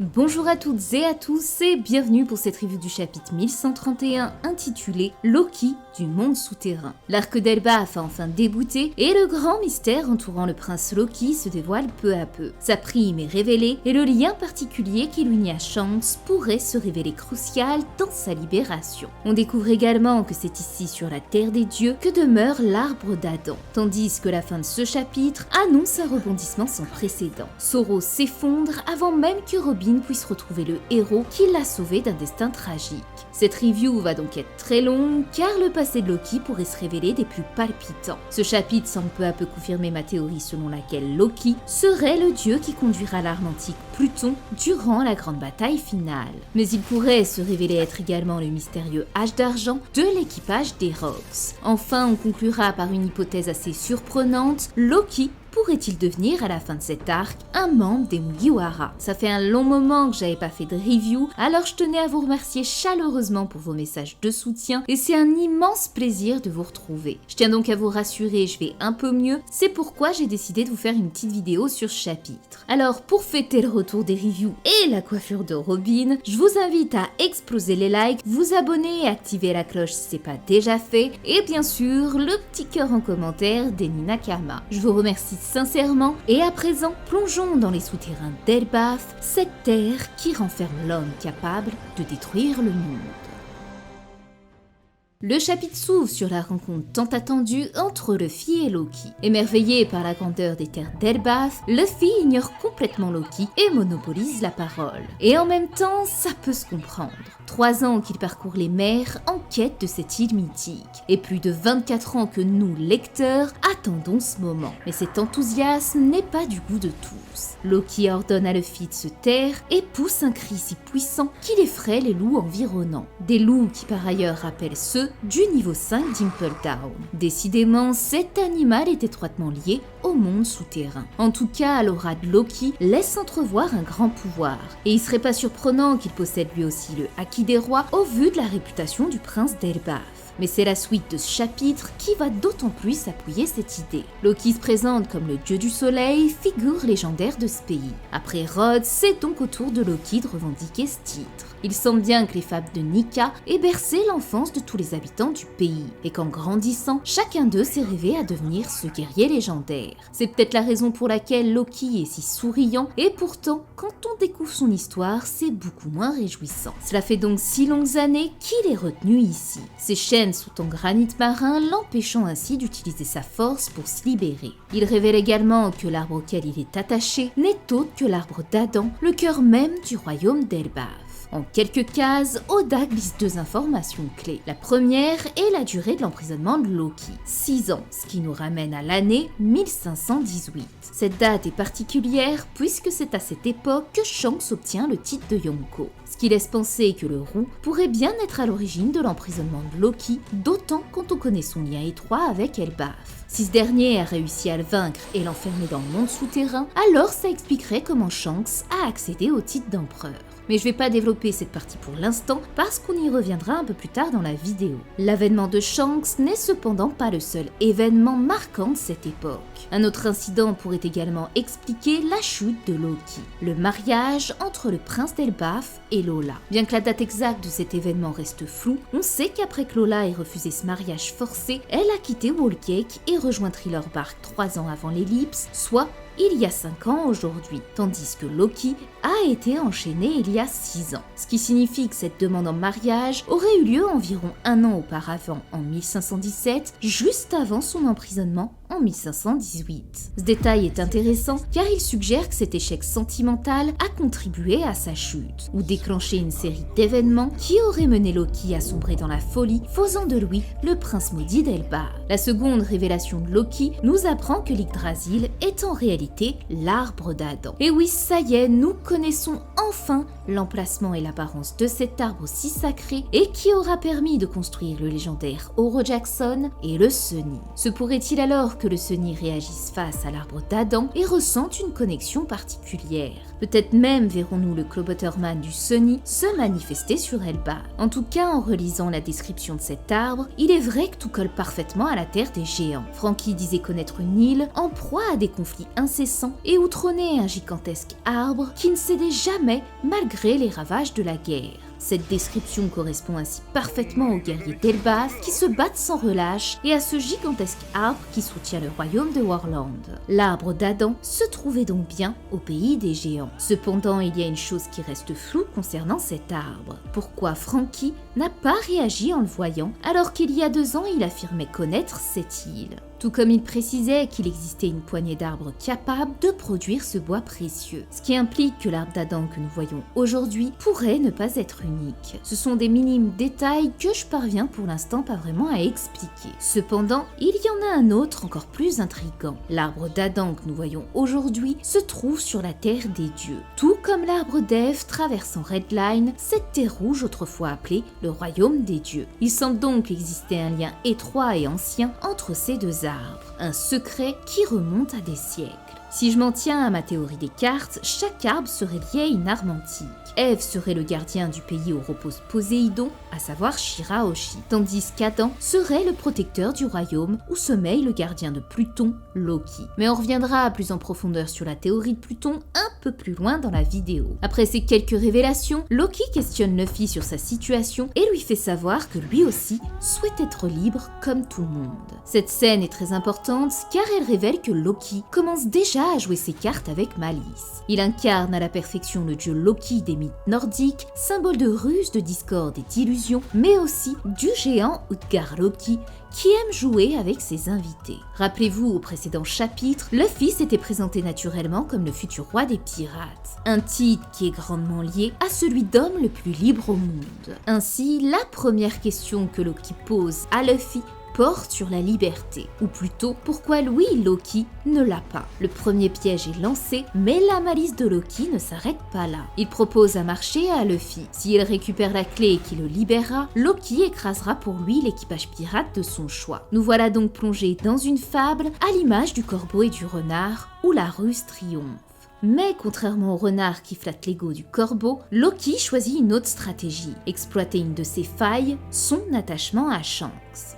Bonjour à toutes et à tous et bienvenue pour cette review du chapitre 1131 intitulé Loki du monde souterrain. L'arc d'Elbaf a enfin débuté et le grand mystère entourant le prince Loki se dévoile peu à peu. Sa prime est révélée et le lien particulier qui l'unit à Shanks pourrait se révéler crucial dans sa libération. On découvre également que c'est ici sur la Terre des Dieux que demeure l'arbre d'Adam, tandis que la fin de ce chapitre annonce un rebondissement sans précédent. Soros s'effondre avant même que Robin puisse retrouver le héros qui l'a sauvé d'un destin tragique. Cette review va donc être très longue car le passé de Loki pourrait se révéler des plus palpitants. Ce chapitre semble peu à peu confirmer ma théorie selon laquelle Loki serait le dieu qui conduira l'arme antique Pluton durant la grande bataille finale. Mais il pourrait se révéler être également le mystérieux Hache d'argent de l'équipage d'Erox. Enfin, on conclura par une hypothèse assez surprenante, Loki pourrait-il devenir à la fin de cet arc un membre des Mugiwara? Ça fait un long moment que j'avais pas fait de review, alors je tenais à vous remercier chaleureusement pour vos messages de soutien et c'est un immense plaisir de vous retrouver. Je tiens donc à vous rassurer, je vais un peu mieux, c'est pourquoi j'ai décidé de vous faire une petite vidéo sur ce chapitre. Alors pour fêter le retour des reviews et la coiffure de Robin, je vous invite à exploser les likes, vous abonner et activer la cloche si c'est pas déjà fait, et bien sûr le petit cœur en commentaire d'Eni Nakama. Je vous remercie sincèrement, et à présent, plongeons dans les souterrains d'Elbaf, cette terre qui renferme l'homme capable de détruire le monde. Le chapitre s'ouvre sur la rencontre tant attendue entre Luffy et Loki. Émerveillé par la grandeur des terres d'Elbaf, Luffy ignore complètement Loki et monopolise la parole. Et en même temps, ça peut se comprendre. 3 ans qu'il parcourt les mers en quête de cette île mythique, et plus de 24 ans que nous, lecteurs, attendons ce moment. Mais cet enthousiasme n'est pas du goût de tous. Loki ordonne à Luffy de se taire et pousse un cri si puissant qu'il effraie les loups environnants. Des loups qui par ailleurs rappellent ceux du niveau 5 d'Impel Down. Décidément, cet animal est étroitement lié au monde souterrain. En tout cas, l'aura de Loki laisse entrevoir un grand pouvoir, et il serait pas surprenant qu'il possède lui aussi le Haki des rois au vu de la réputation du prince d'Elbaf. Mais c'est la suite de ce chapitre qui va d'autant plus appuyer cette idée. Loki se présente comme le dieu du soleil, figure légendaire de ce pays. Après Rhodes, c'est donc au tour de Loki de revendiquer ce titre. Il semble bien que les fables de Nika aient bercé l'enfance de tous les habitants du pays, et qu'en grandissant, chacun d'eux s'est rêvé à devenir ce guerrier légendaire. C'est peut-être la raison pour laquelle Loki est si souriant, et pourtant, quand on découvre son histoire, c'est beaucoup moins réjouissant. Cela fait donc 6 longues années qu'il est retenu ici. Ses chaînes sont en granit marin, l'empêchant ainsi d'utiliser sa force pour se libérer. Il révèle également que l'arbre auquel il est attaché n'est autre que l'arbre d'Adam, le cœur même du royaume d'Elbaf. En quelques cases, Oda glisse 2 informations clés. La première est la durée de l'emprisonnement de Loki, 6 ans, ce qui nous ramène à l'année 1518. Cette date est particulière puisque c'est à cette époque que Shanks obtient le titre de Yonko, ce qui laisse penser que le roux pourrait bien être à l'origine de l'emprisonnement de Loki, d'autant quand on connaît son lien étroit avec Elbaf. Si ce dernier a réussi à le vaincre et l'enfermer dans le monde souterrain, alors ça expliquerait comment Shanks a accédé au titre d'empereur. Mais je vais pas développer cette partie pour l'instant parce qu'on y reviendra un peu plus tard dans la vidéo. L'avènement de Shanks n'est cependant pas le seul événement marquant de cette époque. Un autre incident pourrait également expliquer la chute de Loki, le mariage entre le prince d'Elbaf et Lola. Bien que la date exacte de cet événement reste floue, on sait qu'après que Lola ait refusé ce mariage forcé, elle a quitté Whole Cake et rejoint Thriller Bark 3 ans avant l'ellipse, soit il y a 5 ans aujourd'hui, tandis que Loki a été enchaîné il y a 6 ans. Ce qui signifie que cette demande en mariage aurait eu lieu environ 1 an auparavant, en 1517, juste avant son emprisonnement en 1518. Ce détail est intéressant car il suggère que cet échec sentimental a contribué à sa chute, ou déclenché une série d'événements qui auraient mené Loki à sombrer dans la folie, faisant de lui le prince maudit d'Elbaf. La seconde révélation de Loki nous apprend que l'Yggdrasil est en réalité l'arbre d'Adam. Et oui, ça y est, nous connaissons enfin l'emplacement et l'apparence de cet arbre si sacré et qui aura permis de construire le légendaire Oro Jackson et le Sunny. Se pourrait-il alors que le Sunny réagisse face à l'arbre d'Adam et ressente une connexion particulière? Peut-être même verrons-nous le Cloboterman du Sunny se manifester sur Elbaf. En tout cas, en relisant la description de cet arbre, il est vrai que tout colle parfaitement à la terre des géants. Franky disait connaître une île en proie à des conflits incessants et où trônait un gigantesque arbre qui ne cédait jamais malgré les ravages de la guerre. Cette description correspond ainsi parfaitement aux guerriers d'Elbaf qui se battent sans relâche et à ce gigantesque arbre qui soutient le royaume de Warland. L'arbre d'Adam se trouvait donc bien au pays des géants. Cependant, il y a une chose qui reste floue concernant cet arbre. Pourquoi Franky n'a pas réagi en le voyant alors qu'il y a 2 ans il affirmait connaître cette île ? Tout comme il précisait qu'il existait une poignée d'arbres capables de produire ce bois précieux, ce qui implique que l'arbre d'Adam que nous voyons aujourd'hui pourrait ne pas être unique. Ce sont des minimes détails que je parviens pour l'instant pas vraiment à expliquer. Cependant, il y en a un autre encore plus intriguant. L'arbre d'Adam que nous voyons aujourd'hui se trouve sur la terre des dieux. Tout comme l'arbre d'Ève traversant Redline, cette terre rouge autrefois appelée le royaume des dieux. Il semble donc exister un lien étroit et ancien entre ces 2 arbres, un secret qui remonte à des siècles. Si je m'en tiens à ma théorie des cartes, chaque arbre serait lié à une arme antique. Ève serait le gardien du pays où repose Poséidon, à savoir Shirahoshi, tandis qu'Adam serait le protecteur du royaume où sommeille le gardien de Pluton, Loki. Mais on reviendra plus en profondeur sur la théorie de Pluton un peu plus loin dans la vidéo. Après ces quelques révélations, Loki questionne Luffy sur sa situation et lui fait savoir que lui aussi souhaite être libre comme tout le monde. Cette scène est très importante car elle révèle que Loki commence déjà à jouer ses cartes avec malice. Il incarne à la perfection le dieu Loki des mythes nordiques, symbole de ruse, de discorde et d'illusion, mais aussi du géant Utgar Loki qui aime jouer avec ses invités. Rappelez-vous, au précédent chapitre, Luffy s'était présenté naturellement comme le futur roi des pirates, un titre qui est grandement lié à celui d'homme le plus libre au monde. Ainsi, la première question que Loki pose à Luffy porte sur la liberté, ou plutôt pourquoi lui, Loki, ne l'a pas. Le premier piège est lancé, mais la malice de Loki ne s'arrête pas là. Il propose un marché à Luffy. S'il récupère la clé et qu'il le libérera, Loki écrasera pour lui l'équipage pirate de son choix. Nous voilà donc plongés dans une fable à l'image du corbeau et du renard, où la ruse triomphe. Mais contrairement au renard qui flatte l'ego du corbeau, Loki choisit une autre stratégie, exploiter une de ses failles, son attachement à Shanks.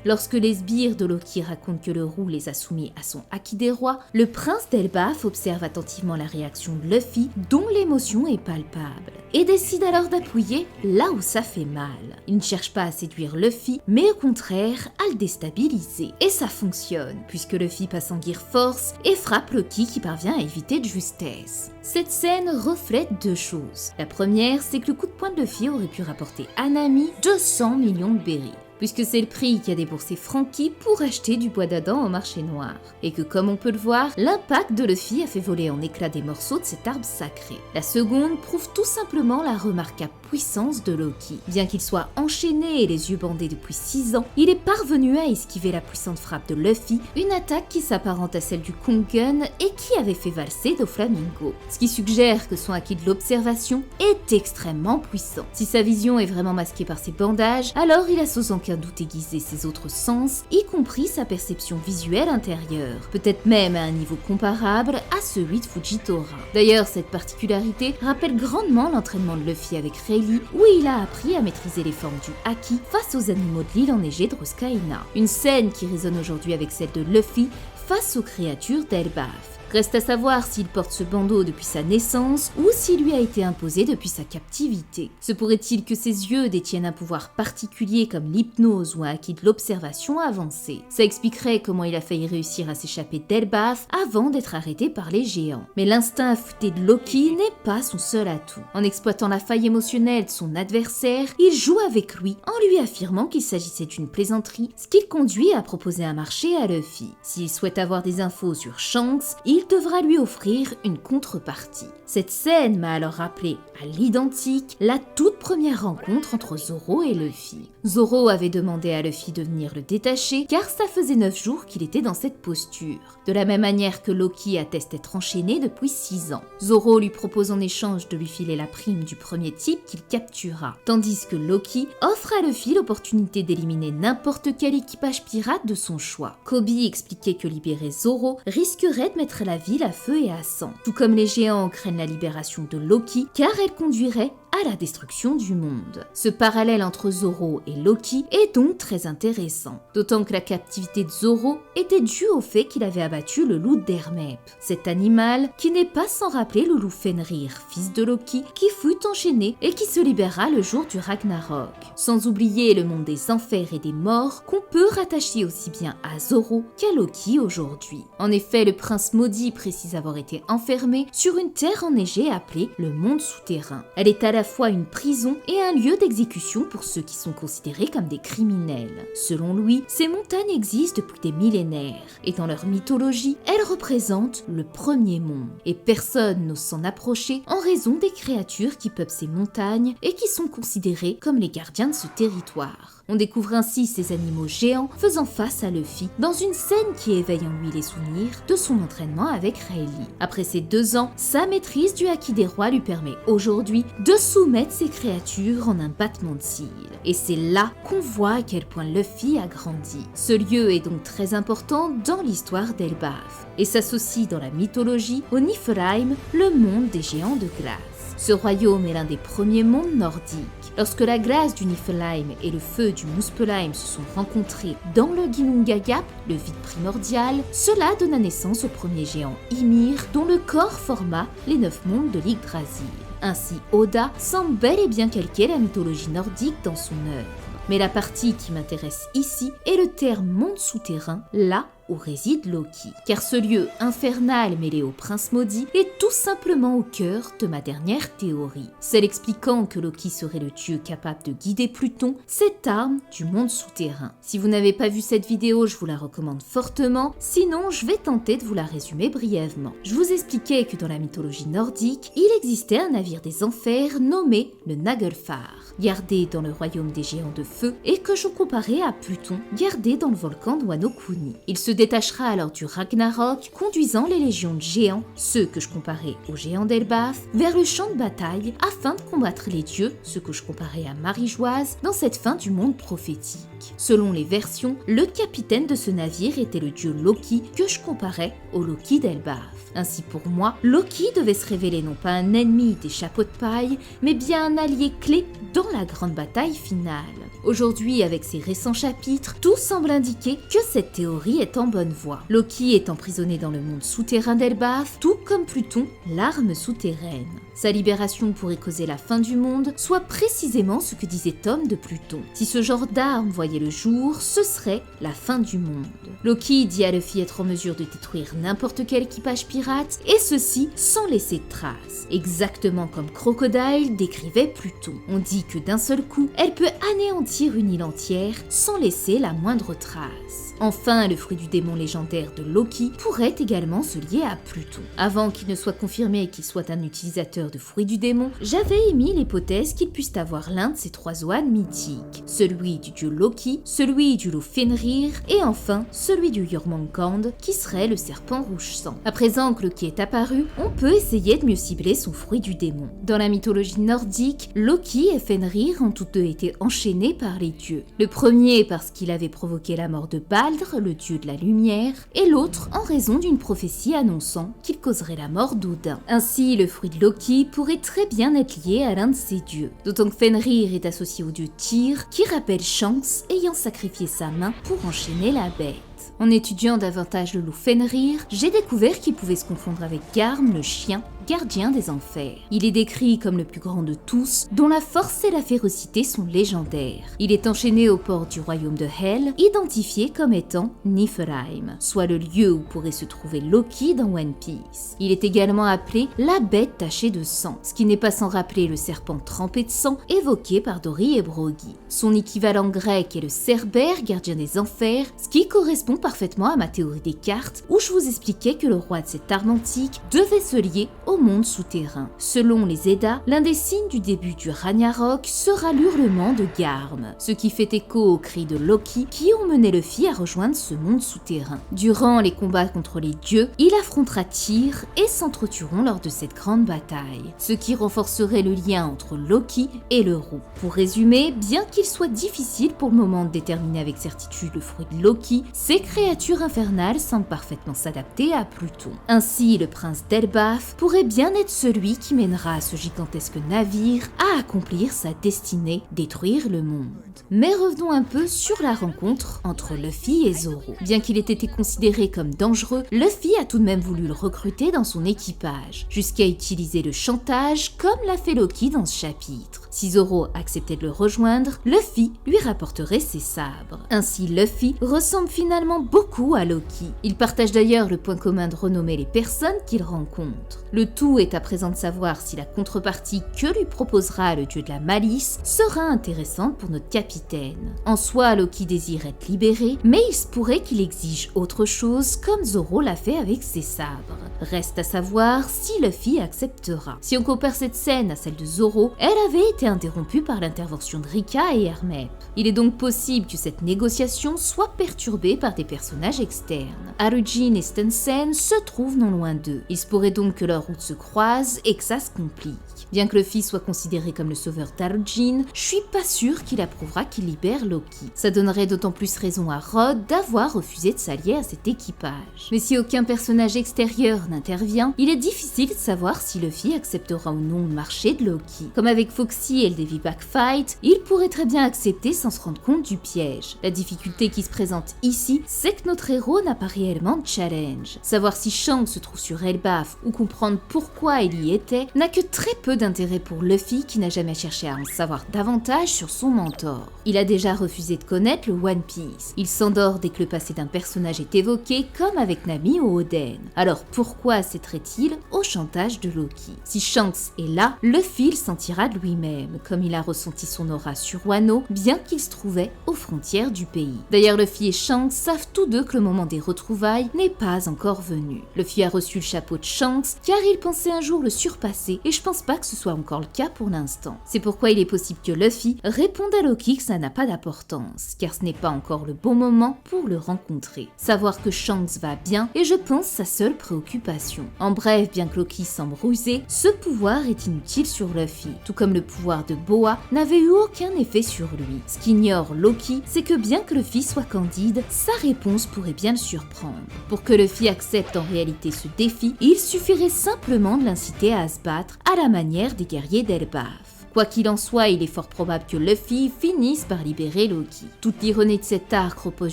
Lorsque les sbires de Loki racontent que le roux les a soumis à son Haki des rois, le prince d'Elbaf observe attentivement la réaction de Luffy, dont l'émotion est palpable, et décide alors d'appuyer là où ça fait mal. Il ne cherche pas à séduire Luffy, mais au contraire à le déstabiliser. Et ça fonctionne, puisque Luffy passe en Gear Force et frappe Loki qui parvient à éviter de justesse. Cette scène reflète 2 choses. La première, c'est que le coup de poing de Luffy aurait pu rapporter à Nami 200 millions de berries, puisque c'est le prix qu'a déboursé Franky pour acheter du bois d'Adam au marché noir, et que comme on peut le voir, l'impact de Luffy a fait voler en éclats des morceaux de cet arbre sacré. La seconde prouve tout simplement la remarquable puissance de Loki. Bien qu'il soit enchaîné et les yeux bandés depuis 6 ans, il est parvenu à esquiver la puissante frappe de Luffy, une attaque qui s'apparente à celle du Kongen et qui avait fait valser Doflamingo. Ce qui suggère que son acquis de l'observation est extrêmement puissant. Si sa vision est vraiment masquée par ses bandages, alors il a sans aucun doute aiguisé ses autres sens, y compris sa perception visuelle intérieure, peut-être même à un niveau comparable à celui de Fujitora. D'ailleurs, cette particularité rappelle grandement l'entraînement de Luffy avec Rayleigh, où il a appris à maîtriser les formes du Haki face aux animaux de l'île enneigée de Ruskaina. Une scène qui résonne aujourd'hui avec celle de Luffy face aux créatures d'Elbaf. Reste à savoir s'il porte ce bandeau depuis sa naissance ou s'il lui a été imposé depuis sa captivité. Se pourrait-il que ses yeux détiennent un pouvoir particulier comme l'hypnose ou un acquis de l'observation avancé? Ça expliquerait comment il a failli réussir à s'échapper d'Elbaf avant d'être arrêté par les géants. Mais l'instinct affûté de Loki n'est pas son seul atout. En exploitant la faille émotionnelle de son adversaire, il joue avec lui en lui affirmant qu'il s'agissait d'une plaisanterie, ce qui le conduit à proposer un marché à Luffy. S'il souhaite avoir des infos sur Shanks, il devra lui offrir une contrepartie. Cette scène m'a alors rappelé à l'identique la toute première rencontre entre Zoro et Luffy. Zoro avait demandé à Luffy de venir le détacher car ça faisait 9 jours qu'il était dans cette posture. De la même manière que Loki atteste être enchaîné depuis 6 ans. Zoro lui propose en échange de lui filer la prime du premier type qu'il captura, tandis que Loki offre à Luffy l'opportunité d'éliminer n'importe quel équipage pirate de son choix. Koby expliquait que libérer Zoro risquerait de mettre la ville à feu et à sang, tout comme les géants craignent la libération de Loki car elle conduirait à la destruction du monde. Ce parallèle entre Zoro et Loki est donc très intéressant, d'autant que la captivité de Zoro était due au fait qu'il avait abattu le loup d'Hermep, cet animal qui n'est pas sans rappeler le loup Fenrir, fils de Loki, qui fut enchaîné et qui se libéra le jour du Ragnarok. Sans oublier le monde des enfers et des morts qu'on peut rattacher aussi bien à Zoro qu'à Loki aujourd'hui. En effet, le prince maudit précise avoir été enfermé sur une terre enneigée appelée le monde souterrain. Elle est à la fois une prison et un lieu d'exécution pour ceux qui sont considérés comme des criminels. Selon lui, ces montagnes existent depuis des millénaires et dans leur mythologie, elles représentent le premier monde. Et personne n'ose s'en approcher en raison des créatures qui peuplent ces montagnes et qui sont considérées comme les gardiens de ce territoire. On découvre ainsi ces animaux géants faisant face à Luffy dans une scène qui éveille en lui les souvenirs de son entraînement avec Rayleigh. Après ces 2 ans, sa maîtrise du Haki des rois lui permet aujourd'hui de soumettre ces créatures en un battement de cils. Et c'est là qu'on voit à quel point Luffy a grandi. Ce lieu est donc très important dans l'histoire d'Elbaf et s'associe dans la mythologie au Niflheim, le monde des géants de glace. Ce royaume est l'un des premiers mondes nordiques. Lorsque la glace du Niflheim et le feu du Muspelheim se sont rencontrés dans le Ginnunga Gap, le vide primordial, cela donna naissance au premier géant Ymir, dont le corps forma les 9 mondes de l'Yggdrasil. Ainsi, Oda semble bel et bien calquer la mythologie nordique dans son œuvre. Mais la partie qui m'intéresse ici est le terme monde souterrain, là où réside Loki. Car ce lieu infernal mêlé au prince maudit est tout simplement au cœur de ma dernière théorie. Celle expliquant que Loki serait le dieu capable de guider Pluton, cette arme du monde souterrain. Si vous n'avez pas vu cette vidéo, je vous la recommande fortement, sinon je vais tenter de vous la résumer brièvement. Je vous expliquais que dans la mythologie nordique, il existait un navire des enfers nommé le Naglfar, gardé dans le royaume des géants de feu et que je comparais à Pluton, gardé dans le volcan de Wano Kuni. Il se détachera alors du Ragnarok, conduisant les légions de géants, ceux que je comparais aux géants d'Elbaf, vers le champ de bataille afin de combattre les dieux, ceux que je comparais à Marie-Joise, dans cette fin du monde prophétique. Selon les versions, le capitaine de ce navire était le dieu Loki que je comparais au Loki d'Elbaf. Ainsi pour moi, Loki devait se révéler non pas un ennemi des chapeaux de paille, mais bien un allié clé dans la grande bataille finale. Aujourd'hui, avec ces récents chapitres, tout semble indiquer que cette théorie est en bonne voie. Loki est emprisonné dans le monde souterrain d'Elbaf, tout comme Pluton, l'arme souterraine. Sa libération pourrait causer la fin du monde, soit précisément ce que disait Tom de Pluton. Si ce genre d'arme voyait le jour, ce serait la fin du monde. Loki dit à Luffy être en mesure de détruire n'importe quel équipage pirate, et ceci sans laisser de traces. Exactement comme Crocodile décrivait Pluton. On dit que d'un seul coup, elle peut anéantir une île entière sans laisser la moindre trace. Enfin, le fruit du démon légendaire de Loki pourrait également se lier à Pluton. Avant qu'il ne soit confirmé qu'il soit un utilisateur de fruit du démon, j'avais émis l'hypothèse qu'il puisse avoir l'un de ces 3 oides mythiques. Celui du dieu Loki, celui du loup Fenrir et enfin celui du Jormungand qui serait le serpent rouge sang. À présent que Loki est apparu, on peut essayer de mieux cibler son fruit du démon. Dans la mythologie nordique, Loki et Fenrir ont tous deux été enchaînés par les dieux. Le premier parce qu'il avait provoqué la mort de Baldr, le dieu de la lumière, et l'autre en raison d'une prophétie annonçant qu'il causerait la mort d'Odin. Ainsi, le fruit de Loki pourrait très bien être lié à l'un de ces dieux, d'autant que Fenrir est associé au dieu Tyr, qui rappelle Shanks ayant sacrifié sa main pour enchaîner la bête. En étudiant davantage le loup Fenrir, j'ai découvert qu'il pouvait se confondre avec Garm, le chien, gardien des enfers. Il est décrit comme le plus grand de tous, dont la force et la férocité sont légendaires. Il est enchaîné au port du royaume de Hel, identifié comme étant Niflheim, soit le lieu où pourrait se trouver Loki dans One Piece. Il est également appelé la bête tachée de sang, ce qui n'est pas sans rappeler le serpent trempé de sang évoqué par Dory et Brogy. Son équivalent grec est le Cerbère, gardien des enfers, ce qui correspond parfaitement à ma théorie des cartes, où je vous expliquais que le roi de cette arme antique devait se lier au monde souterrain. Selon les Eddas, l'un des signes du début du Ragnarok sera l'hurlement de Garm, ce qui fait écho aux cris de Loki qui ont mené Luffy à rejoindre ce monde souterrain. Durant les combats contre les dieux, il affrontera Tyr et s'entretueront lors de cette grande bataille, ce qui renforcerait le lien entre Loki et le roux. Pour résumer, bien qu'il soit difficile pour le moment de déterminer avec certitude le fruit de Loki, c'est les créatures infernales semblent parfaitement s'adapter à Pluton. Ainsi, le prince d'Elbaf pourrait bien être celui qui mènera ce gigantesque navire à accomplir sa destinée, détruire le monde. Mais revenons un peu sur la rencontre entre Luffy et Zoro. Bien qu'il ait été considéré comme dangereux, Luffy a tout de même voulu le recruter dans son équipage, jusqu'à utiliser le chantage comme l'a fait Loki dans ce chapitre. Si Zoro acceptait de le rejoindre, Luffy lui rapporterait ses sabres. Ainsi, Luffy ressemble finalement beaucoup à Loki. Ils partagent d'ailleurs le point commun de renommer les personnes qu'ils rencontrent. Le tout est à présent de savoir si la contrepartie que lui proposera le dieu de la malice sera intéressante pour notre capitaine. En soi, Loki désire être libéré, mais il se pourrait qu'il exige autre chose comme Zoro l'a fait avec ses sabres. Reste à savoir si Luffy acceptera. Si on compare cette scène à celle de Zoro, elle avait été interrompue par l'intervention de Rika et Hermep. Il est donc possible que cette négociation soit perturbée par des personnages externes. Harujin et Stensen se trouvent non loin d'eux. Il se pourrait donc que leurs routes se croisent et que ça se complique. Bien que Luffy soit considéré comme le sauveur d'Harujin, je suis pas sûre qu'il approuvera qu'il libère Loki. Ça donnerait d'autant plus raison à Rod d'avoir refusé de s'allier à cet équipage. Mais si aucun personnage extérieur n'intervient, il est difficile de savoir si Luffy acceptera ou non le marché de Loki. Comme avec Foxy et le Davy Backfight, il pourrait très bien accepter sans se rendre compte du piège. La difficulté qui se présente ici, c'est que notre héros n'a pas réellement de challenge. Savoir si Shanks se trouve sur Elbaf ou comprendre pourquoi il y était n'a que très peu d'intérêt pour Luffy qui n'a jamais cherché à en savoir davantage sur son mentor. Il a déjà refusé de connaître le One Piece. Il s'endort dès que le passé d'un personnage est évoqué, comme avec Nami ou Oden. Alors pourquoi céderait-il au chantage de Loki? Si Shanks est là, Luffy le sentira de lui-même, comme il a ressenti son aura sur Wano, bien qu'il se trouvait aux frontières du pays. D'ailleurs, Luffy et Shanks savent tous deux que le moment des retrouvailles n'est pas encore venu. Luffy a reçu le chapeau de Shanks car il pensait un jour le surpasser, et je pense pas que ce soit encore le cas pour l'instant. C'est pourquoi il est possible que Luffy réponde à Loki que ça n'a pas d'importance, car ce n'est pas encore le bon moment pour le rencontrer. Savoir que Shanks va bien est, je pense, sa seule préoccupation. En bref, bien que Loki semble rusé, ce pouvoir est inutile sur Luffy, tout comme le pouvoir de Boa n'avait eu aucun effet sur lui. Ce qu'ignore Loki, c'est que bien que Luffy soit candide, sa réponse pourrait bien le surprendre. Pour que Luffy accepte en réalité ce défi, il suffirait simplement de l'inciter à se battre à la manière des guerriers d'Elbaf. Quoi qu'il en soit, il est fort probable que Luffy finisse par libérer Loki. Toute l'ironie de cet arc repose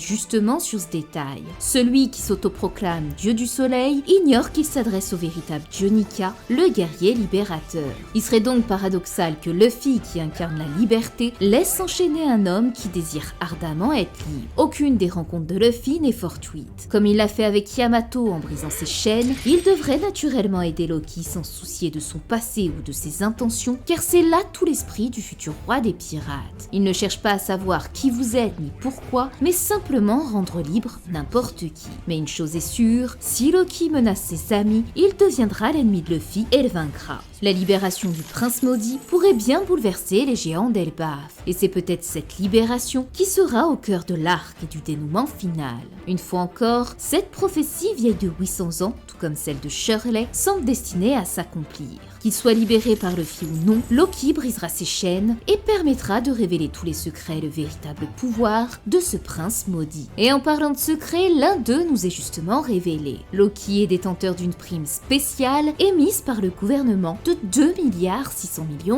justement sur ce détail. Celui qui s'autoproclame dieu du soleil ignore qu'il s'adresse au véritable dieu Nika, le guerrier libérateur. Il serait donc paradoxal que Luffy, qui incarne la liberté, laisse enchaîner un homme qui désire ardemment être libre. Aucune des rencontres de Luffy n'est fortuite. Comme il l'a fait avec Yamato en brisant ses chaînes, il devrait naturellement aider Loki sans se soucier de son passé ou de ses intentions, car c'est là tout l'esprit du futur roi des pirates. Il ne cherche pas à savoir qui vous êtes ni pourquoi, mais simplement rendre libre n'importe qui. Mais une chose est sûre, si Loki menace ses amis, il deviendra l'ennemi de Luffy et le vaincra. La libération du prince maudit pourrait bien bouleverser les géants d'Elbaf, et c'est peut-être cette libération qui sera au cœur de l'arc et du dénouement final. Une fois encore, cette prophétie vieille de 800 ans, tout comme celle de Shirley, semble destinée à s'accomplir. Qu'il soit libéré par Luffy ou non, Loki brisera ses chaînes et permettra de révéler tous les secrets et le véritable pouvoir de ce prince maudit. Et en parlant de secrets, l'un d'eux nous est justement révélé. Loki est détenteur d'une prime spéciale émise par le gouvernement de 2,6 milliards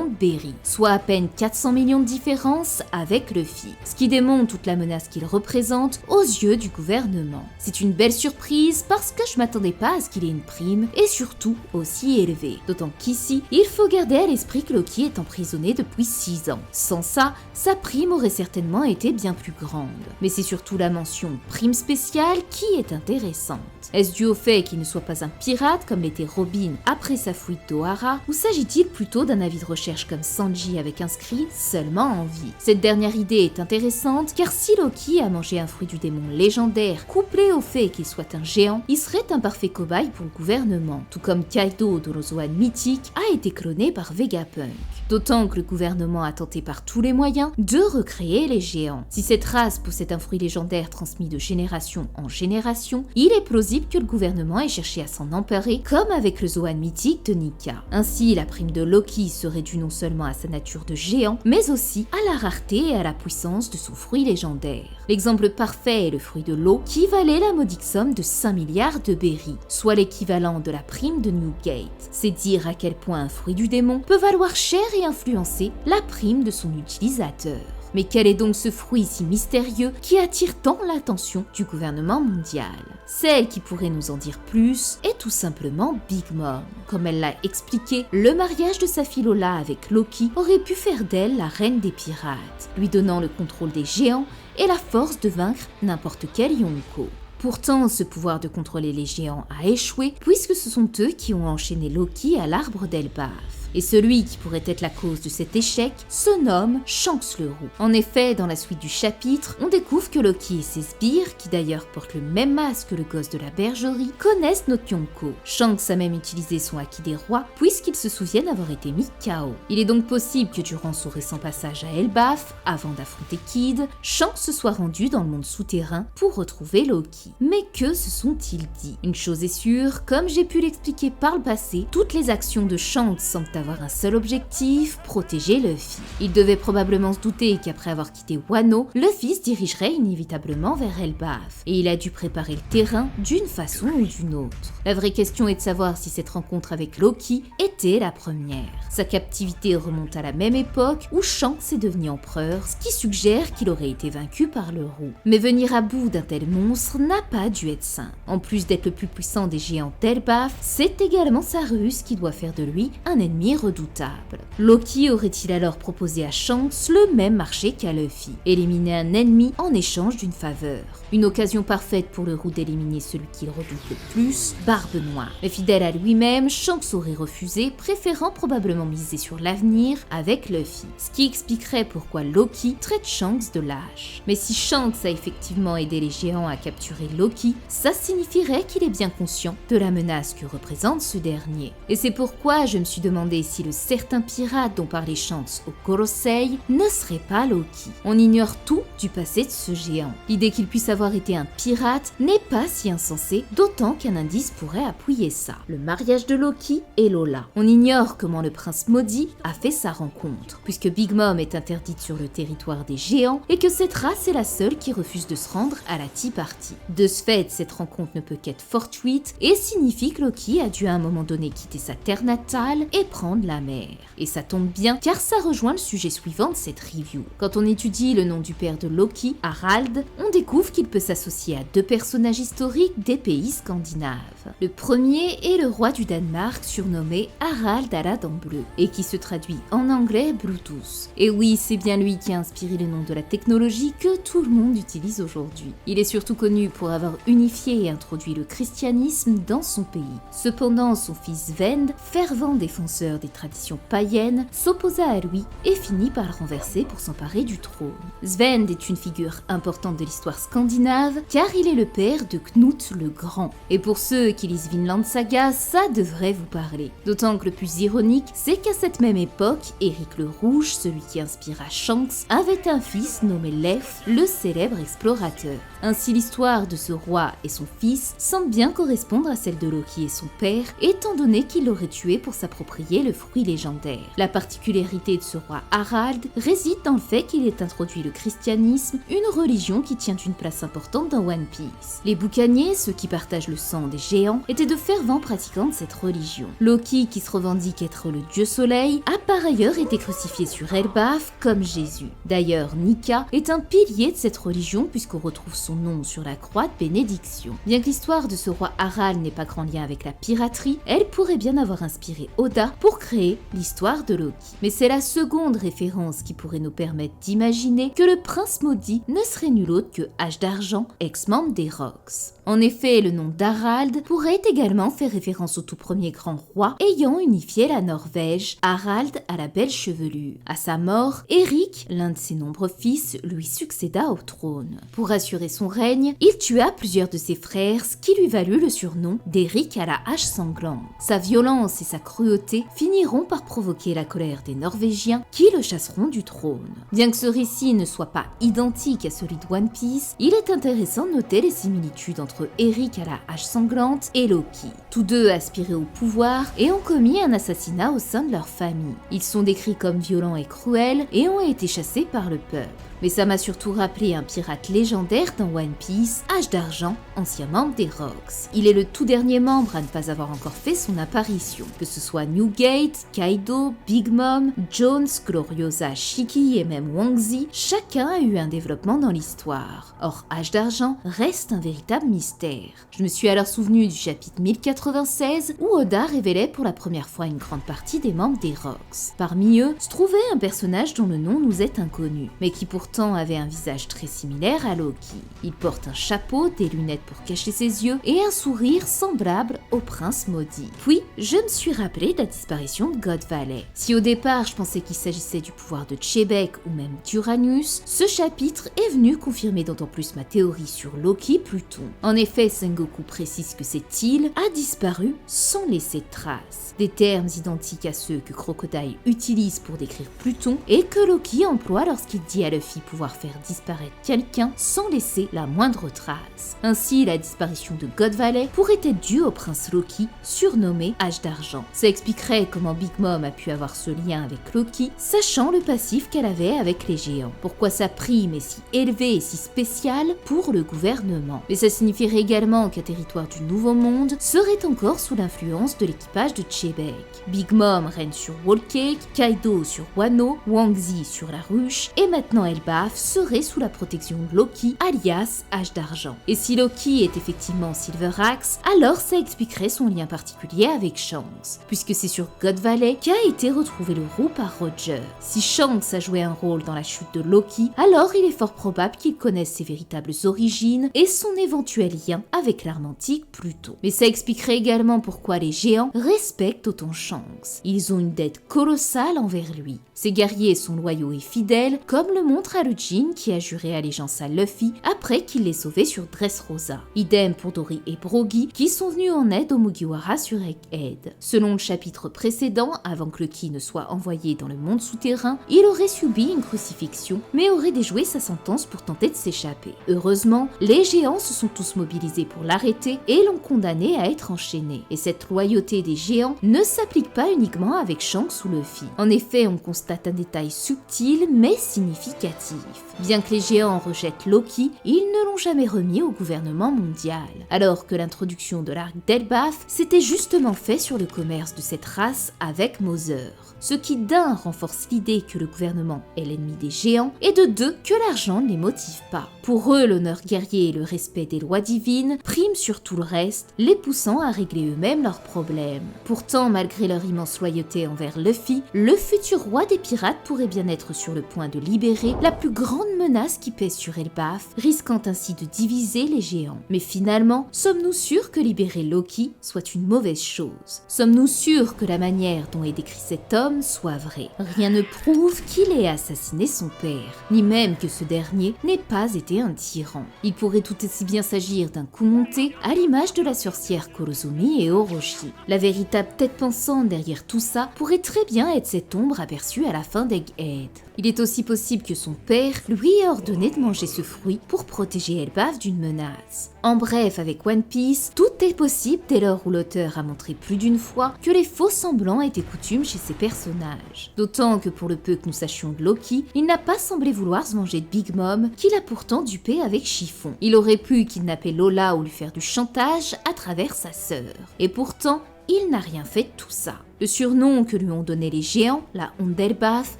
de berries, soit à peine 400 millions de différence avec Luffy, ce qui démontre toute la menace qu'il représente aux yeux du gouvernement. C'est une belle surprise parce que je m'attendais pas à ce qu'il ait une prime et surtout aussi élevée, d'autant qu'ici, il faut garder à l'esprit que Loki est emprisonné depuis 6 ans. Sans ça, sa prime aurait certainement été bien plus grande. Mais c'est surtout la mention prime spéciale qui est intéressante. Est-ce dû au fait qu'il ne soit pas un pirate comme l'était Robin après sa fuite d'Ohara, ou s'agit-il plutôt d'un avis de recherche comme Sanji avec inscrit seulement en vie? Cette dernière idée est intéressante car si Loki a mangé un fruit du démon légendaire couplé au fait qu'il soit un géant, il serait un parfait cobaye pour le gouvernement, tout comme Kaido de l'Ozoan mythique mythique a été cloné par Vegapunk. D'autant que le gouvernement a tenté par tous les moyens de recréer les géants. Si cette race possède un fruit légendaire transmis de génération en génération, il est plausible que le gouvernement ait cherché à s'en emparer, comme avec le Zoan mythique de Nika. Ainsi, la prime de Loki serait due non seulement à sa nature de géant, mais aussi à la rareté et à la puissance de son fruit légendaire. L'exemple parfait est le fruit de l'eau, qui valait la modique somme de 5 milliards de berries, soit l'équivalent de la prime de Newgate. C'est dire à quel point un fruit du démon peut valoir cher et influencer la prime de son utilisateur. Mais quel est donc ce fruit si mystérieux qui attire tant l'attention du gouvernement mondial? Celle qui pourrait nous en dire plus est tout simplement Big Mom. Comme elle l'a expliqué, le mariage de sa fille Lola avec Loki aurait pu faire d'elle la reine des pirates, lui donnant le contrôle des géants et la force de vaincre n'importe quel Yonko. Pourtant, ce pouvoir de contrôler les géants a échoué puisque ce sont eux qui ont enchaîné Loki à l'arbre d'Elbaf. Et celui qui pourrait être la cause de cet échec se nomme Shanks le Roux. En effet, dans la suite du chapitre, on découvre que Loki et ses sbires, qui d'ailleurs portent le même masque que le gosse de la bergerie, connaissent notre Yonko. Shanks a même utilisé son Haki des rois, puisqu'ils se souviennent avoir été mis KO. Il est donc possible que durant son récent passage à Elbaf, avant d'affronter Kid, Shanks se soit rendu dans le monde souterrain pour retrouver Loki. Mais que se sont-ils dit? Une chose est sûre, comme j'ai pu l'expliquer par le passé, toutes les actions de Shanks semblent avoir un seul objectif, protéger Luffy. Il devait probablement se douter qu'après avoir quitté Wano, Luffy se dirigerait inévitablement vers Elbaf, et il a dû préparer le terrain d'une façon ou d'une autre. La vraie question est de savoir si cette rencontre avec Loki était la première. Sa captivité remonte à la même époque où Shanks est devenu empereur, ce qui suggère qu'il aurait été vaincu par le Roux. Mais venir à bout d'un tel monstre n'a pas dû être simple. En plus d'être le plus puissant des géants d'Elbaf, c'est également sa ruse qui doit faire de lui un ennemi redoutable. Loki aurait-il alors proposé à Shanks le même marché qu'à Luffy, éliminer un ennemi en échange d'une faveur. Une occasion parfaite pour le Roux d'éliminer celui qu'il redoute le plus, Barbe Noire. Mais fidèle à lui-même, Shanks aurait refusé, préférant probablement miser sur l'avenir avec Luffy, ce qui expliquerait pourquoi Loki traite Shanks de lâche. Mais si Shanks a effectivement aidé les géants à capturer Loki, ça signifierait qu'il est bien conscient de la menace que représente ce dernier. Et c'est pourquoi je me suis demandé si le certain pirate dont parlait Shanks au Gorosei ne serait pas Loki. On ignore tout du passé de ce géant. L'idée qu'il puisse avoir été un pirate n'est pas si insensée, d'autant qu'un indice pourrait appuyer ça. Le mariage de Loki et Lola. On ignore comment le prince maudit a fait sa rencontre, puisque Big Mom est interdite sur le territoire des géants et que cette race est la seule qui refuse de se rendre à la Tea Party. De ce fait, cette rencontre ne peut qu'être fortuite et signifie que Loki a dû à un moment donné quitter sa terre natale et prendre la mer. Et ça tombe bien car ça rejoint le sujet suivant de cette review. Quand on étudie le nom du père de Loki, Harald, on découvre qu'il peut s'associer à deux personnages historiques des pays scandinaves. Le premier est le roi du Danemark surnommé Harald à la dent bleue et qui se traduit en anglais Bluetooth. Et oui, c'est bien lui qui a inspiré le nom de la technologie que tout le monde utilise aujourd'hui. Il est surtout connu pour avoir unifié et introduit le christianisme dans son pays. Cependant, son fils Svend, fervent défenseur des traditions païennes, s'opposa à lui et finit par le renverser pour s'emparer du trône. Svend est une figure importante de l'histoire scandinave car il est le père de Knut le Grand. Et pour ceux qui lisent Vinland Saga, ça devrait vous parler. D'autant que le plus ironique, c'est qu'à cette même époque, Eric le Rouge, celui qui inspira Shanks, avait un fils nommé Leif, le célèbre explorateur. Ainsi, l'histoire de ce roi et son fils semble bien correspondre à celle de Loki et son père, étant donné qu'il l'aurait tué pour s'approprier le fruit légendaire. La particularité de ce roi Harald réside dans le fait qu'il ait introduit le christianisme, une religion qui tient une place importante dans One Piece. Les boucaniers, ceux qui partagent le sang des géants, étaient de fervents pratiquants de cette religion. Loki, qui se revendique être le dieu soleil, a par ailleurs été crucifié sur Elbaf comme Jésus. D'ailleurs, Nika est un pilier de cette religion puisqu'on retrouve son nom sur la croix de bénédiction. Bien que l'histoire de ce roi Harald n'ait pas grand lien avec la piraterie, elle pourrait bien avoir inspiré Oda pour créer l'histoire de Loki. Mais c'est la seconde référence qui pourrait nous permettre d'imaginer que le prince maudit ne serait nul autre que Hache d'Argent, ex-membre des Rocks. En effet, le nom d'Harald pourrait également faire référence au tout premier grand roi ayant unifié la Norvège, Harald à la belle chevelure. À sa mort, Eric, l'un de ses nombreux fils, lui succéda au trône. Pour assurer son règne, il tua plusieurs de ses frères, ce qui lui valut le surnom d'Eric à la hache sanglante. Sa violence et sa cruauté finiront par provoquer la colère des Norvégiens qui le chasseront du trône. Bien que ce récit ne soit pas identique à celui de One Piece, il est intéressant de noter les similitudes entre Eric à la hache sanglante et Loki. Tous deux aspiraient au pouvoir et ont commis un assassinat au sein de leur famille. Ils sont décrits comme violents et cruels et ont été chassés par le peuple. Mais ça m'a surtout rappelé un pirate légendaire dans One Piece, Hache d'Argent, ancien membre des Rocks. Il est le tout dernier membre à ne pas avoir encore fait son apparition. Que ce soit Newgate, Kaido, Big Mom, Jones, Gloriosa, Shiki et même Wang Zi, chacun a eu un développement dans l'histoire. Or, Hache d'Argent reste un véritable mystère. Je me suis alors souvenu du chapitre 1096 où Oda révélait pour la première fois une grande partie des membres des Rocks. Parmi eux se trouvait un personnage dont le nom nous est inconnu, mais qui pourtant avait un visage très similaire à Loki. Il porte un chapeau, des lunettes pour cacher ses yeux et un sourire semblable au prince maudit. Puis, je me suis rappelé de la disparition de God Valley. Si au départ je pensais qu'il s'agissait du pouvoir de Chebek ou même d'Uranus, ce chapitre est venu confirmer d'autant plus ma théorie sur Loki Pluton. En effet, Sengoku précise que cette île a disparu sans laisser de traces. Des termes identiques à ceux que Crocodile utilise pour décrire Pluton et que Loki emploie lorsqu'il dit à Luffy pouvoir faire disparaître quelqu'un sans laisser la moindre trace. Ainsi, la disparition de God Valley pourrait être due au prince Loki, surnommé Hache d'Argent. Ça expliquerait comment Big Mom a pu avoir ce lien avec Loki, sachant le passif qu'elle avait avec les géants. Pourquoi sa prime est si élevée et si spéciale pour le gouvernement. Mais ça signifierait également qu'un territoire du Nouveau Monde serait encore sous l'influence de l'équipage de Chebek. Big Mom règne sur Whole Cake, Kaido sur Wano, Wang Zi sur la ruche, et maintenant Elbaf serait sous la protection de Loki, alias Hache d'Argent. Et si Loki est effectivement Silver Axe, alors ça expliquerait son lien particulier avec Shanks, puisque c'est sur God Valley qu'a été retrouvé le roux par Roger. Si Shanks a joué un rôle dans la chute de Loki, alors il est fort probable qu'il connaisse ses véritables origines et son éventuel lien avec l'arme antique Pluton. Mais ça expliquerait également pourquoi les géants respectent autant Shanks. Ils ont une dette colossale envers lui. Ces guerriers sont loyaux et fidèles, comme le montre Alujin qui a juré allégeance à Luffy après qu'il l'ait sauvé sur Dressrosa. Idem pour Dory et Brogy qui sont venus en aide aux Mugiwara sur Egghead. Selon le chapitre précédent, avant que Luffy ne soit envoyé dans le monde souterrain, il aurait subi une crucifixion, mais aurait déjoué sa sentence pour tenter de s'échapper. Heureusement, les géants se sont tous mobilisés pour l'arrêter et l'ont condamné à être enchaîné. Et cette loyauté des géants ne s'applique pas uniquement avec Shanks ou Luffy. En effet, on constate un détail subtil mais significatif. Bien que les géants rejettent Loki, ils ne l'ont jamais remis au gouvernement mondial, alors que l'introduction de l'arc d'Elbaf s'était justement fait sur le commerce de cette race avec Mother. Ce qui d'un renforce l'idée que le gouvernement est l'ennemi des géants, et de deux que l'argent ne les motive pas. Pour eux, l'honneur guerrier et le respect des lois divines priment sur tout le reste, les poussant à régler eux-mêmes leurs problèmes. Pourtant, malgré leur immense loyauté envers Luffy, le futur roi des pirates pourrait bien être sur le point de libérer la plus grande menace qui pèse sur Elbaf, risquant ainsi de diviser les géants. Mais finalement, sommes-nous sûrs que libérer Loki soit une mauvaise chose? Sommes-nous sûrs que la manière dont est décrit cet homme soit vraie? Rien ne prouve qu'il ait assassiné son père, ni même que ce dernier n'ait pas été un tyran. Il pourrait tout aussi bien s'agir d'un coup monté, à l'image de la sorcière Kurozumi et Orochi. La véritable tête pensante derrière tout ça pourrait très bien être cette ombre aperçue à la fin d'Egghead. Il est aussi possible que son père lui ait ordonné de manger ce fruit pour protéger Elbaf d'une menace. En bref, avec One Piece, tout est possible dès lors où l'auteur a montré plus d'une fois que les faux semblants étaient coutumes chez ses personnages. D'autant que pour le peu que nous sachions de Loki, il n'a pas semblé vouloir se venger de Big Mom, qu'il a pourtant dupé avec Chiffon. Il aurait pu kidnapper Lola ou lui faire du chantage à travers sa sœur. Et pourtant, il n'a rien fait de tout ça. Le surnom que lui ont donné les géants, la Honte d'Elbaf,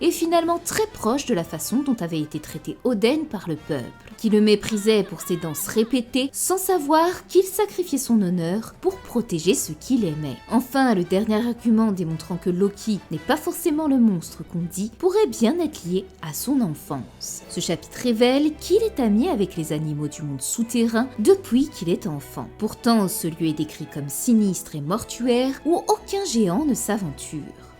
est finalement très proche de la façon dont avait été traité Oden par le peuple, qui le méprisait pour ses danses répétées sans savoir qu'il sacrifiait son honneur pour protéger ceux qu'il aimait. Enfin, le dernier argument démontrant que Loki n'est pas forcément le monstre qu'on dit pourrait bien être lié à son enfance. Ce chapitre révèle qu'il est ami avec les animaux du monde souterrain depuis qu'il est enfant. Pourtant, ce lieu est décrit comme sinistre et mortuaire où aucun géant ne s'aventure.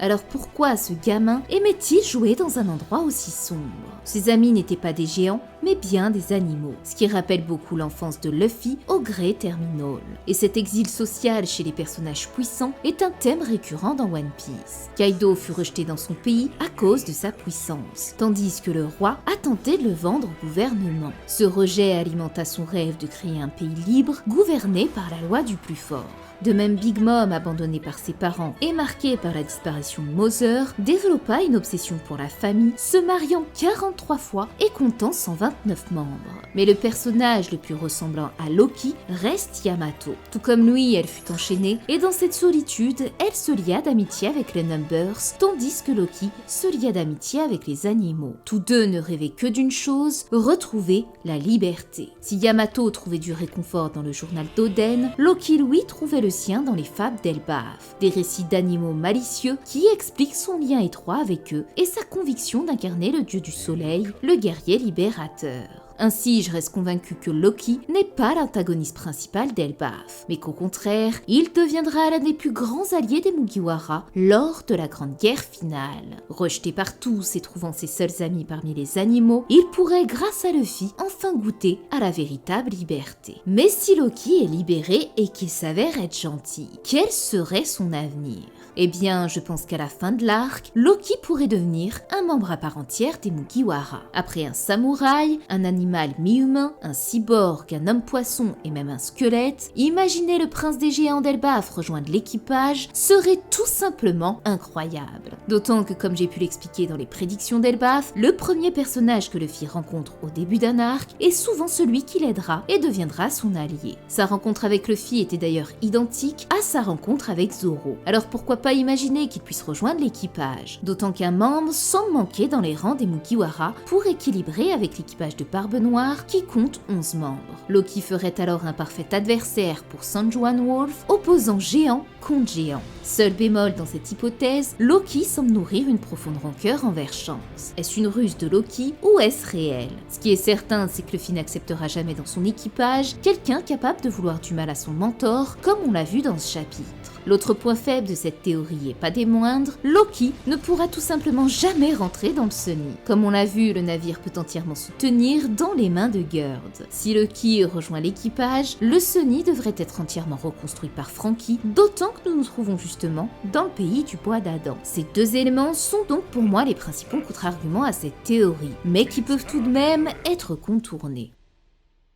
Alors pourquoi ce gamin aimait-il jouer dans un endroit aussi sombre? Ses amis n'étaient pas des géants, mais bien des animaux, ce qui rappelle beaucoup l'enfance de Luffy au Grey Terminal. Et cet exil social chez les personnages puissants est un thème récurrent dans One Piece. Kaido fut rejeté dans son pays à cause de sa puissance, tandis que le roi a tenté de le vendre au gouvernement. Ce rejet alimenta son rêve de créer un pays libre, gouverné par la loi du plus fort. De même, Big Mom, abandonné par ses parents et marqué par la disparition de Mother, développa une obsession pour la famille, se mariant 43 fois et comptant 129 membres. Mais le personnage le plus ressemblant à Loki reste Yamato. Tout comme lui, elle fut enchaînée et dans cette solitude, elle se lia d'amitié avec les Numbers, tandis que Loki se lia d'amitié avec les animaux. Tous deux ne rêvaient que d'une chose, retrouver la liberté. Si Yamato trouvait du réconfort dans le journal d'Oden, Loki lui trouvait le sien dans les fables d'Elbaf, des récits d'animaux malicieux qui expliquent son lien étroit avec eux et sa conviction d'incarner le dieu du soleil, le guerrier libérateur. Ainsi, je reste convaincue que Loki n'est pas l'antagoniste principal d'Elbaf, mais qu'au contraire, il deviendra l'un des plus grands alliés des Mugiwara lors de la grande guerre finale. Rejeté par tous et trouvant ses seuls amis parmi les animaux, il pourrait, grâce à Luffy, enfin goûter à la véritable liberté. Mais si Loki est libéré et qu'il s'avère être gentil, quel serait son avenir ? Eh bien, je pense qu'à la fin de l'arc, Loki pourrait devenir un membre à part entière des Mugiwara. Après un samouraï, un animal mi-humain, un cyborg, un homme-poisson et même un squelette, imaginer le prince des géants d'Elbaf rejoindre l'équipage serait tout simplement incroyable. D'autant que, comme j'ai pu l'expliquer dans les prédictions d'Elbaf, le premier personnage que Luffy rencontre au début d'un arc est souvent celui qui l'aidera et deviendra son allié. Sa rencontre avec Luffy était d'ailleurs identique à sa rencontre avec Zoro. Alors pourquoi pas imaginer qu'il puisse rejoindre l'équipage, d'autant qu'un membre semble manquer dans les rangs des Mugiwara pour équilibrer avec l'équipage de Barbe Noire qui compte 11 membres. Loki ferait alors un parfait adversaire pour Sanjuan Wolf, opposant géant contre géant. Seul bémol dans cette hypothèse, Loki semble nourrir une profonde rancœur envers Shanks. Est-ce une ruse de Loki ou est-ce réel? Ce qui est certain, c'est que Luffy n'acceptera jamais dans son équipage quelqu'un capable de vouloir du mal à son mentor, comme on l'a vu dans ce chapitre. L'autre point faible de cette théorie, et pas des moindres, Loki ne pourra tout simplement jamais rentrer dans le Sunny. Comme on l'a vu, le navire peut entièrement se tenir dans les mains de Gerd. Si Loki rejoint l'équipage, le Sunny devrait être entièrement reconstruit par Franky, d'autant que nous nous trouvons justement dans le pays du bois d'Adam. Ces deux éléments sont donc pour moi les principaux contre-arguments à cette théorie, mais qui peuvent tout de même être contournés.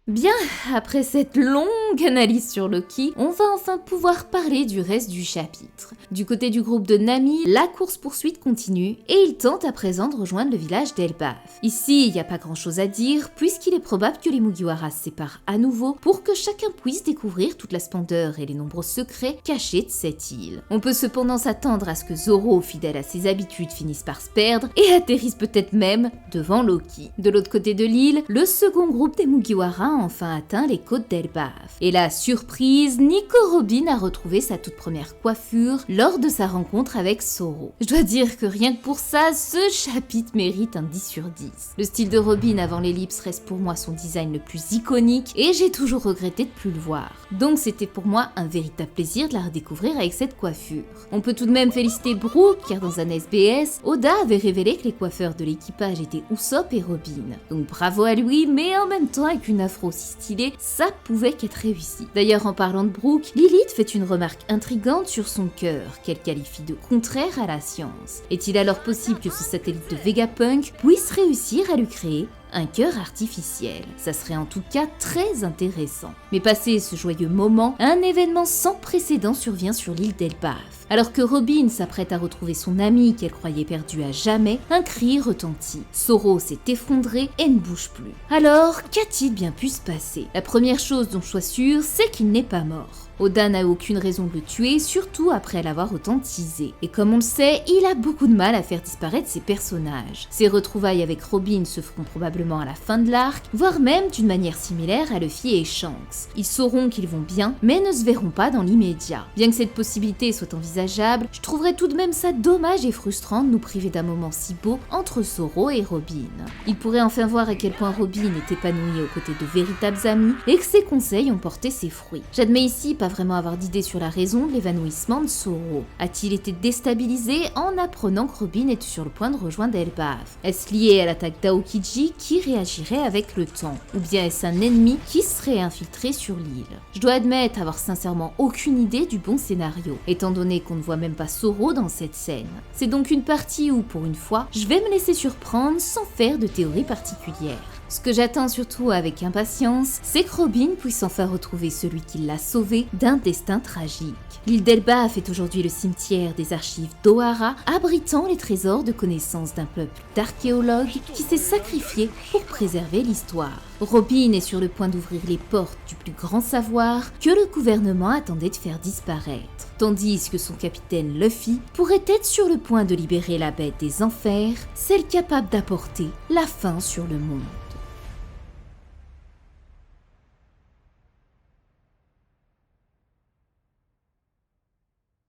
Bien, après cette longue analyse sur Loki, on va enfin pouvoir parler du reste du chapitre. Du côté du groupe de Nami, la course-poursuite continue et il tente à présent de rejoindre le village d'Elbaf. Ici, il n'y a pas grand chose à dire puisqu'il est probable que les Mugiwara se séparent à nouveau pour que chacun puisse découvrir toute la splendeur et les nombreux secrets cachés de cette île. On peut cependant s'attendre à ce que Zoro, fidèle à ses habitudes, finisse par se perdre et atterrisse peut-être même devant Loki. De l'autre côté de l'île, le second groupe des Mugiwara a enfin atteint les côtes d'Elbaf. Et la surprise, Nico Robin a retrouvé sa toute première coiffure lors de sa rencontre avec Zoro. Je dois dire que rien que pour ça, ce chapitre mérite un 10 sur 10. Le style de Robin avant l'ellipse reste pour moi son design le plus iconique et j'ai toujours regretté de plus le voir. Donc c'était pour moi un véritable plaisir de la redécouvrir avec cette coiffure. On peut tout de même féliciter Brook car dans un SBS, Oda avait révélé que les coiffeurs de l'équipage étaient Usopp et Robin. Donc bravo à lui, mais en même temps avec une afro aussi stylée, ça pouvait qu'être réussi. D'ailleurs en parlant de Brook, Lilith fait une remarque intrigante sur son cœur, qu'elle qualifie de contraire à la science. Est-il alors possible que ce satellite de Vegapunk puisse réussir à lui créer un cœur artificiel? Ça serait en tout cas très intéressant. Mais passé ce joyeux moment, un événement sans précédent survient sur l'île d'Elbaf. Alors que Robin s'apprête à retrouver son ami qu'elle croyait perdu à jamais, un cri retentit. Zoro s'est effondré et ne bouge plus. Alors, qu'a-t-il bien pu se passer? La première chose dont je sois sûre, c'est qu'il n'est pas mort. Oda n'a aucune raison de le tuer, surtout après l'avoir autant teasé. Et comme on le sait, il a beaucoup de mal à faire disparaître ses personnages. Ses retrouvailles avec Robin se feront probablement à la fin de l'arc, voire même d'une manière similaire à Luffy et Shanks. Ils sauront qu'ils vont bien, mais ne se verront pas dans l'immédiat. Bien que cette possibilité soit envisagée, envisageable, je trouverais tout de même ça dommage et frustrant de nous priver d'un moment si beau entre Zoro et Robin. Il pourrait enfin voir à quel point Robin est épanouie aux côtés de véritables amis et que ses conseils ont porté ses fruits. J'admets ici pas vraiment avoir d'idée sur la raison de l'évanouissement de Zoro. A-t-il été déstabilisé en apprenant que Robin était sur le point de rejoindre Elbaf? Est-ce lié à l'attaque d'Aokiji qui réagirait avec le temps? Ou bien est-ce un ennemi qui serait infiltré sur l'île? Je dois admettre avoir sincèrement aucune idée du bon scénario, étant donné qu'on ne voit même pas Zoro dans cette scène. C'est donc une partie où, pour une fois, je vais me laisser surprendre sans faire de théorie particulière. Ce que j'attends surtout avec impatience, c'est que Robin puisse enfin retrouver celui qui l'a sauvé d'un destin tragique. L'île d'Elbaf est aujourd'hui le cimetière des archives d'Ohara, abritant les trésors de connaissances d'un peuple d'archéologues qui s'est sacrifié pour préserver l'histoire. Robin est sur le point d'ouvrir les portes du plus grand savoir que le gouvernement attendait de faire disparaître, tandis que son capitaine Luffy pourrait être sur le point de libérer la bête des enfers, celle capable d'apporter la fin sur le monde.